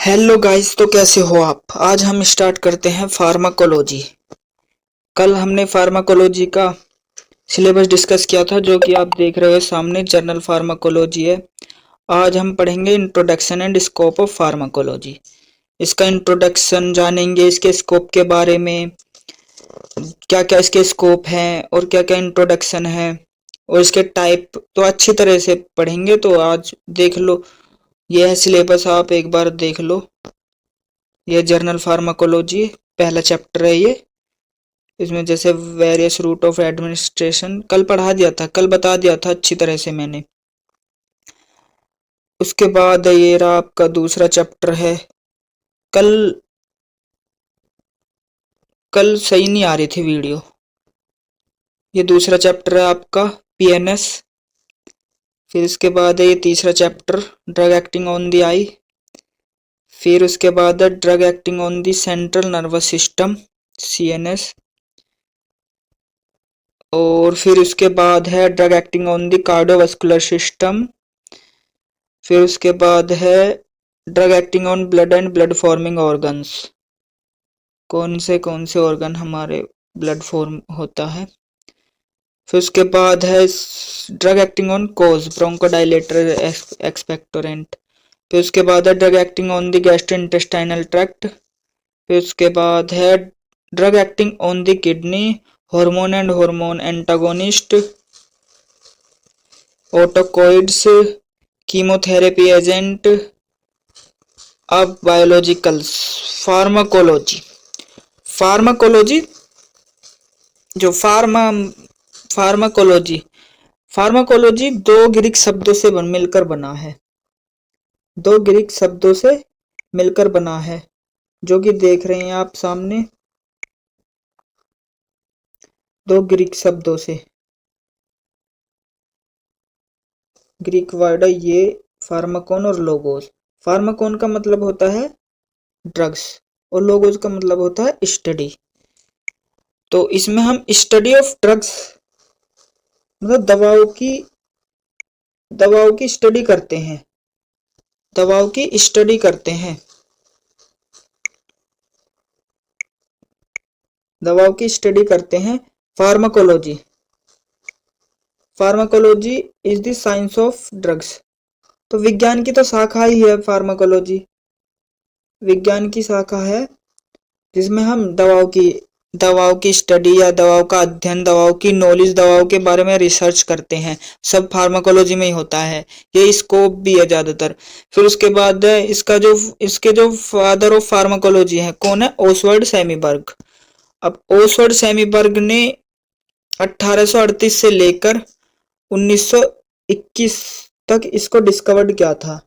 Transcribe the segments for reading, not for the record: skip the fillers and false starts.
Hello guys, तो कैसे हो आप। आज हम स्टार्ट करते हैं फार्माकोलॉजी। कल हमने फार्माकोलॉजी का सिलेबस डिस्कस किया था, जो कि आप देख रहे हो सामने जर्नल फार्माकोलॉजी है। आज हम पढ़ेंगे introduction and scope of pharmacology. इसका इंट्रोडक्शन जानेंगे, इसके स्कोप के बारे में, क्या क्या इसके स्कोप हैं और क्या क्या इंट्रोडक्शन है और इसके टाइप तो अच्छी तरह से पढ़ेंगे। तो आज देख लो, यह है सिलेबस, आप एक बार देख लो। ये जर्नल फार्माकोलॉजी पहला चैप्टर है ये। इसमें जैसे वेरियस रूट ऑफ एडमिनिस्ट्रेशन कल पढ़ा दिया था, कल बता दिया था अच्छी तरह से मैंने। उसके बाद ये रहा आपका दूसरा चैप्टर है। कल कल सही नहीं आ रही थी वीडियो। ये दूसरा चैप्टर है आपका पीएनएस। फिर इसके बाद है ये तीसरा chapter drug acting on the eye. फिर उसके बाद है drug acting on the central nervous system CNS. और फिर उसके बाद है drug acting on the cardiovascular system. फिर उसके बाद है drug acting on blood and blood forming organs. कौन से ऑर्गन हमारे ब्लड फॉर्म होता है। फिर उसके बाद है drug acting on cough bronchodilator expectorant. फिर उसके बाद है drug acting on the gastrointestinal tract. फिर उसके बाद है drug acting on the kidney, hormone and hormone antagonist, autacoids, chemotherapy agent. अब बायोलॉजिकल्स। फार्माकोलॉजी फार्माकोलॉजी जो फार्माकोलॉजी फार्माकोलॉजी दो ग्रीक शब्दों से मिलकर बना है। दो ग्रीक शब्दों से मिलकर बना है, जो कि देख रहे हैं आप सामने। दो ग्रीक शब्दों से ग्रीक वर्ड है ये फार्माकोन और लोगोस। फार्माकोन का मतलब होता है ड्रग्स और लोगोस का मतलब होता है स्टडी। तो इसमें हम स्टडी ऑफ ड्रग्स मतलब दवाओं की स्टडी करते हैं। दवाओं की स्टडी करते हैं। दवाओं की स्टडी करते हैं। Pharmacology pharmacology is the science of drugs. तो विज्ञान की तो शाखा ही है फार्माकोलॉजी। विज्ञान की शाखा है जिसमें हम दवाओं की स्टडी या दवाओं का अध्ययन, दवाओं की नॉलेज, दवाओं के बारे में रिसर्च करते हैं। सब फार्माकोलॉजी में ही होता है। ये स्कोप भी है ज्यादातर। फिर उसके बाद इसके जो फादर ऑफ फार्माकोलॉजी है कौन है? ओसवर्ड सेमीबर्ग। अब ओसवर्ड सेमीबर्ग ने 1838 से लेकर 1921 तक इसको डिस्कवर्ड किया था।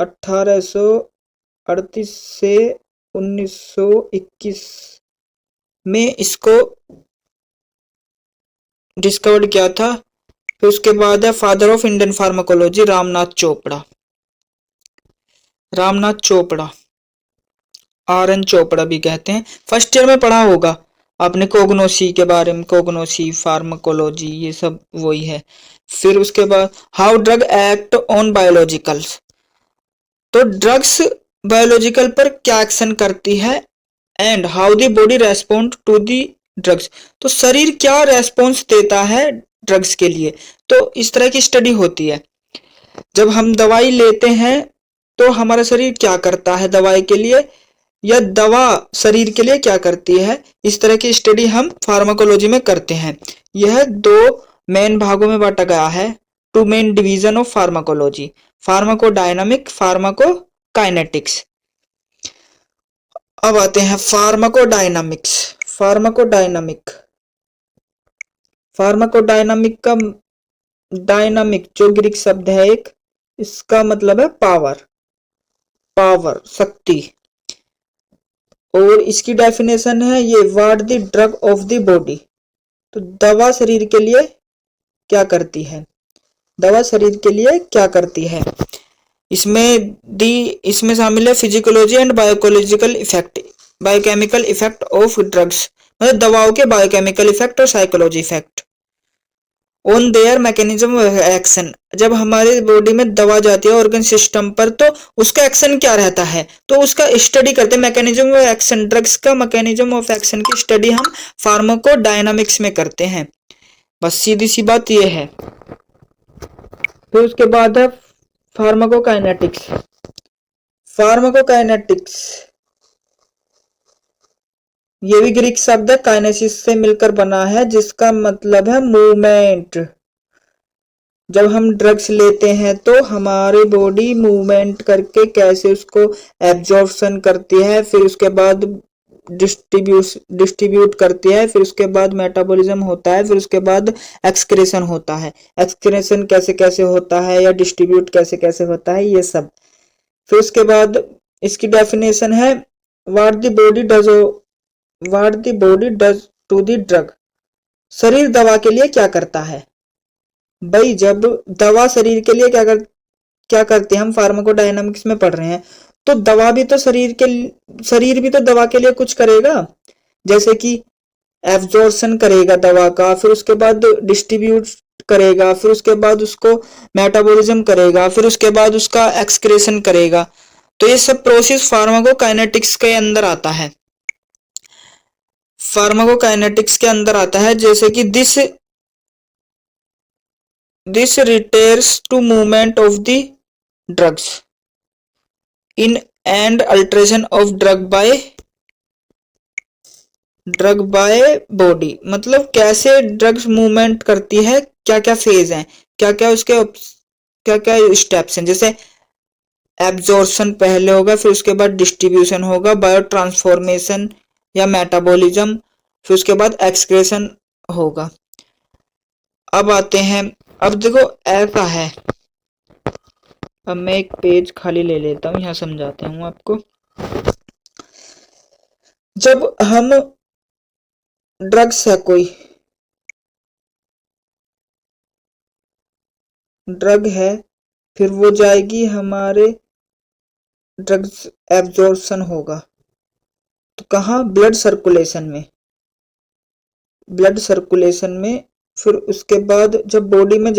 1838 से 1921 में इसको डिस्कवर्ड किया था। फिर उसके बाद है father of Indian pharmacology Ramnath Chopra. Ramnath Chopra, RN Chopra भी कहते हैं। फर्स्ट ईयर में पढ़ा होगा आपने कोगनोसी के बारे में। कोगनोसी फार्माकोलॉजी ये सब वही है। फिर उसके बाद how drug act on biologicals. तो ड्रग्स बायोलॉजिकल पर क्या एक्शन करती है and how the body respond to the drugs. तो शरीर क्या रेस्पॉन्स देता है ड्रग्स के लिए। तो इस तरह की स्टडी होती है। जब हम दवाई लेते हैं तो हमारा शरीर क्या करता है दवाई के लिए, या दवा शरीर के लिए क्या करती है। इस तरह की स्टडी हम फार्माकोलॉजी में करते हैं। यह दो मेन भागों में बांटा गया है। Two main division of pharmacology, pharmacodynamic, pharmacokinetics. अब आते हैं फार्माकोडायनामिक्स। फार्माकोडायनामिक का डायनामिक जो ग्रीक शब्द है एक, इसका मतलब है पावर शक्ति। और इसकी डेफिनेशन है ये what the drug of the body. तो दवा शरीर के लिए क्या करती है। दवा शरीर के लिए क्या करती है। इसमें शामिल है physiological and biological effect, biochemical effect of drugs, मतलब दवाओं के बायोकेमिकल इफेक्ट और psychology effect. On their mechanism of action, जब हमारे बॉडी में दवा जाती है ऑर्गन सिस्टम पर तो उसका एक्शन क्या रहता है, तो उसका स्टडी करते हैं मैकेनिज्म ऑफ एक्शन। ड्रग्स का मैकेनिज्म ऑफ एक्शन की स्टडी हम फार्माकोडायनामिक्स में करते हैं, बस सीधी सी बात ये है। फिर उसके बाद है फार्माकोकाइनेटिक्स। फार्माकोकाइनेटिक्स ये भी ग्रीक शब्द है, काइनेसिस से मिलकर बना है, जिसका मतलब है मूवमेंट। जब हम ड्रग्स लेते हैं तो हमारी बॉडी मूवमेंट करके कैसे उसको एब्जॉर्प्शन करती है, फिर उसके बाद डिस्ट्रीब्यूट करती है, फिर उसके बाद मेटाबॉलिज्म होता है, फिर उसके बाद एक्सक्रेशन होता है। एक्सक्रेशन कैसे कैसे होता है या डिस्ट्रीब्यूट कैसे कैसे होता है, ये सब। फिर उसके बाद इसकी डेफिनेशन है what the body does to the drug. शरीर दवा के लिए क्या करता है भाई, जब दवा शरीर के लिए क्या करते हैं, हम फार्माकोडायनामिक्स में पढ़ रहे हैं, तो दवा भी तो शरीर भी तो दवा के लिए कुछ करेगा, जैसे कि एब्जॉर्प्शन करेगा दवा का, फिर उसके बाद डिस्ट्रीब्यूट करेगा, फिर उसके बाद उसको मेटाबॉलिज्म करेगा, फिर उसके बाद उसका एक्सक्रेशन करेगा। तो ये सब प्रोसेस फार्माकोकाइनेटिक्स के अंदर आता है। फार्माकोकाइनेटिक्स के अंदर आता है, जैसे कि this refers to movement of the drugs in and alteration of drug by body। मतलब कैसे ड्रग्स मूवमेंट करती है, क्या क्या फेज हैं, क्या क्या उसके क्या क्या स्टेप्स हैं। जैसे एब्जॉर्प्शन पहले होगा, फिर उसके बाद डिस्ट्रीब्यूशन होगा, बायो ट्रांसफॉर्मेशन या मेटाबॉलिज्म, फिर उसके बाद एक्सक्रेशन होगा। अब आते हैं, अब देखो ऐसा है, अब मैं एक पेज खाली ले लेता हूँ, यहाँ समझाता हूँ आपको। जब हम ड्रग्स है, कोई ड्रग है, फिर वो जाएगी हमारे ड्रग्स एब्जॉर्प्शन होगा तो कहाँ, ब्लड सर्कुलेशन में। ब्लड सर्कुलेशन में फिर उसके बाद जब बॉडी में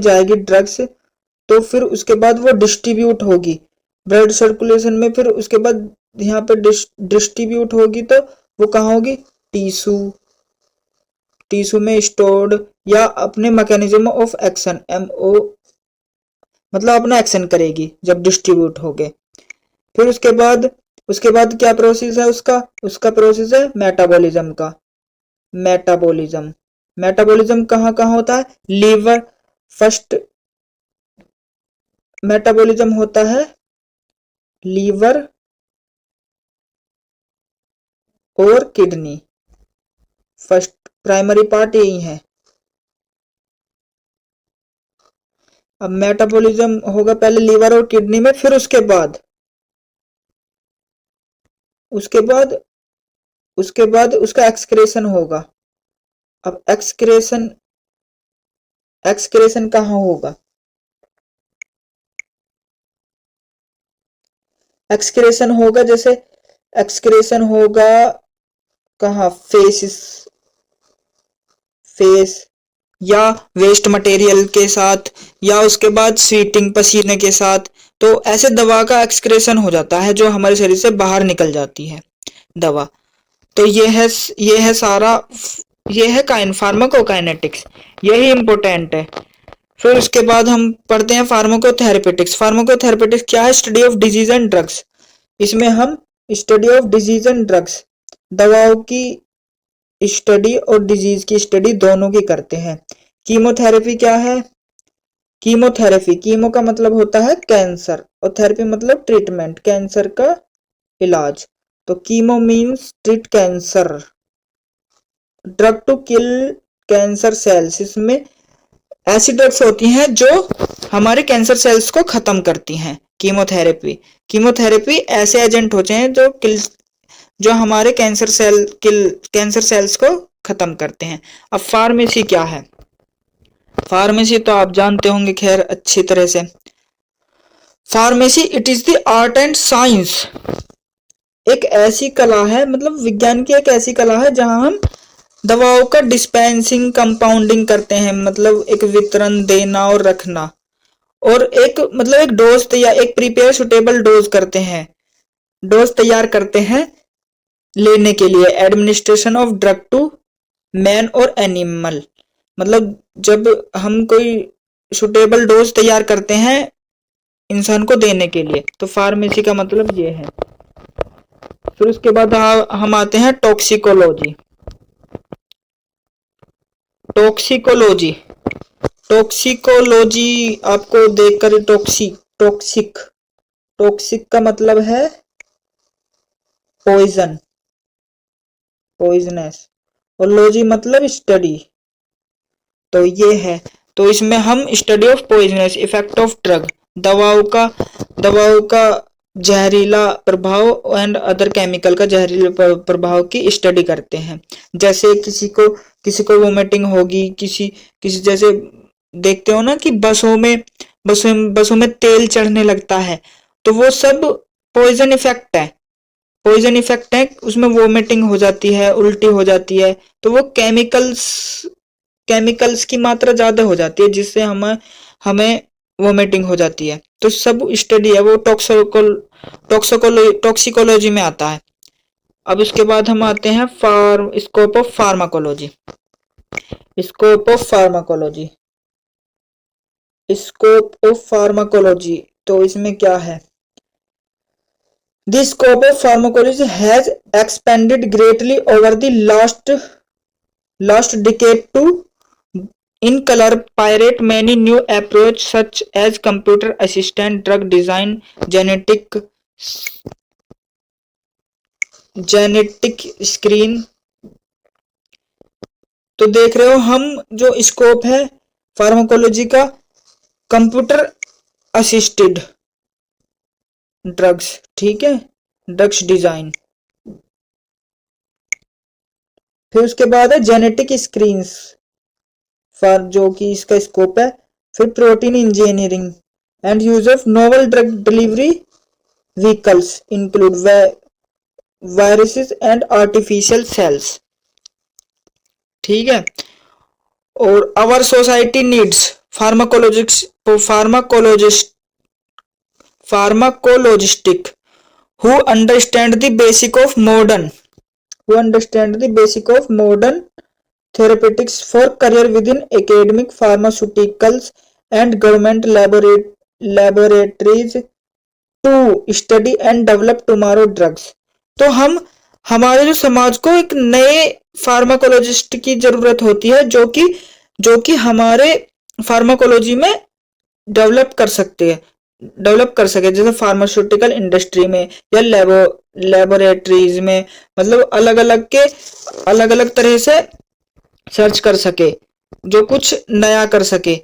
जाएगी ड्रग्स, तो फिर उसके बाद वो डिस्ट्रीब्यूट होगी ब्लड सर्कुलेशन में, फिर उसके बाद यहाँ पे डिस्ट्रीब्यूट होगी तो वो कहाँ होगी, टिश्यू में स्टोर्ड, या अपने मैकेनिज्म ऑफ एक्शन MO, मतलब अपना एक्शन करेगी जब डिस्ट्रीब्यूट हो गए। फिर उसके बाद क्या प्रोसेस है उसका प्रोसेस है मेटाबॉलिज्म का। मेटाबॉलिज्म कहाँ कहाँ होता है, लीवर फर्स्ट, मेटाबॉलिज्म होता है लीवर और किडनी, फर्स्ट प्राइमरी पार्ट यही है। अब मेटाबॉलिज्म होगा पहले लीवर और किडनी में, फिर उसके बाद उसका एक्सक्रेशन होगा। अब एक्सक्रेशन कहाँ होगा, एक्सक्रेशन होगा कहाँ, फेस या वेस्ट मटेरियल के साथ, या उसके बाद स्वीटिंग पसीने के साथ। तो ऐसे दवा का एक्सक्रेशन हो जाता है जो हमारे शरीर से बाहर निकल जाती है दवा। तो ये है सारा, ये है फार्माकोकाइनेटिक्स, यही इंपॉर्टेंट है। फिर उसके बाद हम पढ़ते हैं फार्माकोथेरेपेटिक्स। फार्माकोथेरेपेटिक्स क्या है, study of disease and drugs. इसमें हम study of disease and drugs, दवाओं की स्टडी और डिजीज की स्टडी दोनों की करते हैं। कीमोथेरेपी क्या है, कीमो का मतलब होता है कैंसर, और थेरेपी मतलब ट्रीटमेंट, कैंसर का इलाज। तो chemo means treat cancer, drug to kill cancer cells. इसमें ऐसी ड्रग्स होती हैं जो हमारे कैंसर सेल्स को खत्म करती हैं। कीमोथेरेपी ऐसे एजेंट होते हैं जो हमारे कैंसर सेल्स को खत्म करते हैं। अब फार्मेसी क्या है, फार्मेसी तो आप जानते होंगे खैर अच्छी तरह से। Pharmacy it is the art and science, एक ऐसी कला है, मतलब विज्ञान की एक ऐसी कला है जहां हम दवाओं का डिस्पेंसिंग कंपाउंडिंग करते हैं, मतलब एक वितरण देना और रखना, और एक मतलब एक डोज या एक प्रिपेयर सुटेबल डोज करते हैं, डोज तैयार करते हैं लेने के लिए। Administration of drug to man और एनिमल, मतलब जब हम कोई सुटेबल डोज तैयार करते हैं इंसान को देने के लिए, तो फार्मेसी का मतलब ये है। फिर उसके बाद हम आते हैं टॉक्सिकोलॉजी। टॉक्सिकोलॉजी टॉक्सिकोलॉजी आपको देखकर टॉक्सिक टॉक्सिक का मतलब है पॉइजन, पॉइजनस, और लॉजी मतलब स्टडी, तो ये है। तो इसमें हम study of poisonous effect of drug, दवाओं का जहरीला प्रभाव एंड अदर केमिकल का जहरीला प्रभाव की स्टडी करते हैं। जैसे किसी को वोमिटिंग होगी, किसी किसी जैसे देखते हो ना कि बसों में तेल चढ़ने लगता है, तो वो सब पॉइजन इफेक्ट है, पॉइजन इफेक्ट है, उसमें वोमिटिंग हो जाती है, उल्टी हो जाती है, तो वो केमिकल्स की मात्रा ज्यादा हो जाती है, जिससे हमें वोमिटिंग हो जाती है। तो सब स्टडी है वो टॉक्सिकोलॉजी में आता है। अब इसके बाद हम आते हैं scope of pharmacology. Scope of pharmacology scope of pharmacology तो इसमें क्या है? The scope of pharmacology has expanded greatly over the last decade to incorporate many new approaches such as computer assisted drug design, genetic screen। तो देख रहे हो हम जो स्कोप है फार्माकोलॉजी का, कंप्यूटर असिस्टेड ड्रग्स, ठीक है, ड्रग्स डिजाइन। फिर उसके बाद है जेनेटिक स्क्रीन्स फॉर, जो कि इसका स्कोप है। फिर protein engineering and use of novel drug delivery vehicles include viruses and artificial cells, ठीक है। और our society needs pharmacologists who understand the basic of modern therapeutics for career within academic pharmaceuticals and government laboratories to study and develop tomorrow drugs। तो हमारे जो समाज को एक नए फार्माकोलॉजिस्ट की जरूरत होती है, जो कि हमारे फार्माकोलॉजी में डेवलप कर सके, जैसे फार्मास्यूटिकल इंडस्ट्री में या लेबोरेटरीज में, मतलब अलग अलग तरह से सर्च कर सके, जो कुछ नया कर सके।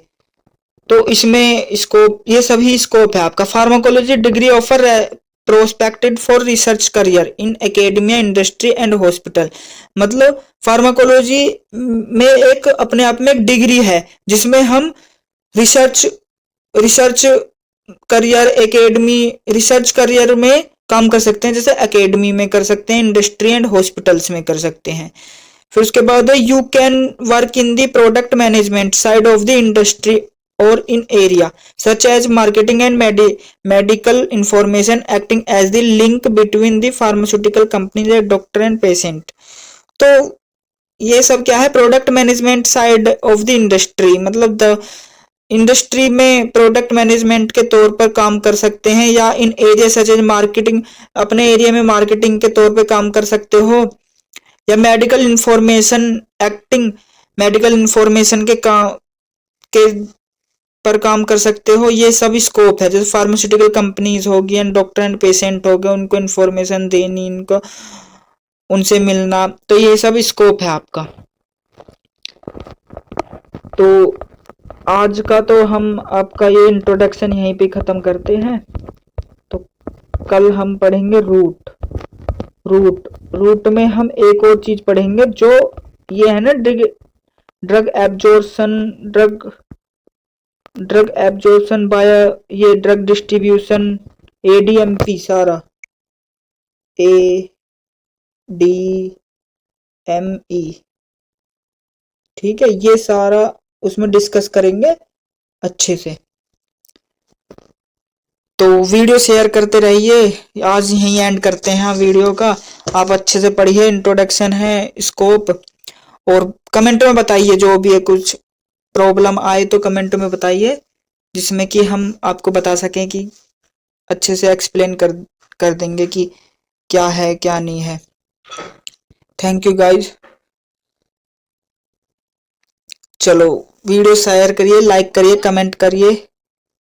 तो इसमें स्कोप, ये सभी स्कोप है आपका। Pharmacology degree offer prospects for research career in academia, industry and hospital. मतलब फार्माकोलॉजी में एक अपने आप में एक डिग्री है, जिसमें हम रिसर्च रिसर्च करियर में काम कर सकते हैं, जैसे एकेडमी में कर सकते हैं, इंडस्ट्री एंड हॉस्पिटल्स में कर सकते हैं। फिर उसके बाद है you can work in the product management side of the industry और in area such as marketing and medical information, acting as the link between the pharmaceutical companies and doctor and patient. तो ये सब क्या है? Product management side of the industry, मतलब the industry में product management के तौर पर काम कर सकते हैं, या in area such as marketing, अपने एरिया में मार्केटिंग के तौर पे काम कर सकते हो, या medical information acting, medical information के पर काम कर सकते हो। ये सब स्कोप है। जैसे फार्मास्यूटिकल कंपनीज होगी एंड डॉक्टर एंड पेशेंट हो गए, उनको इंफॉर्मेशन देनी, इनको उनसे मिलना, तो ये सब स्कोप है आपका। तो आज का तो हम आपका ये इंट्रोडक्शन यहीं पे ख़त्म करते हैं। तो कल हम पढ़ेंगे रूट में हम एक और चीज़ पढ़ेंगे, जो ये है ना ड्रग एब्जॉर्प्शन बाय ये ड्रग डिस्ट्रीब्यूशन, ADMP, सारा ADME, ठीक है, ये सारा उसमें डिस्कस करेंगे अच्छे से। तो वीडियो शेयर करते रहिए। आज यहीं एंड करते हैं वीडियो का। आप अच्छे से पढ़िए, इंट्रोडक्शन है, स्कोप, और कमेंट में बताइए जो भी है, कुछ प्रॉब्लम आए तो कमेंट में बताइए, जिसमें कि हम आपको बता सकें कि अच्छे से एक्सप्लेन कर देंगे कि क्या है क्या नहीं है। Thank you guys. चलो वीडियो शेयर करिए, लाइक करिए, कमेंट करिए।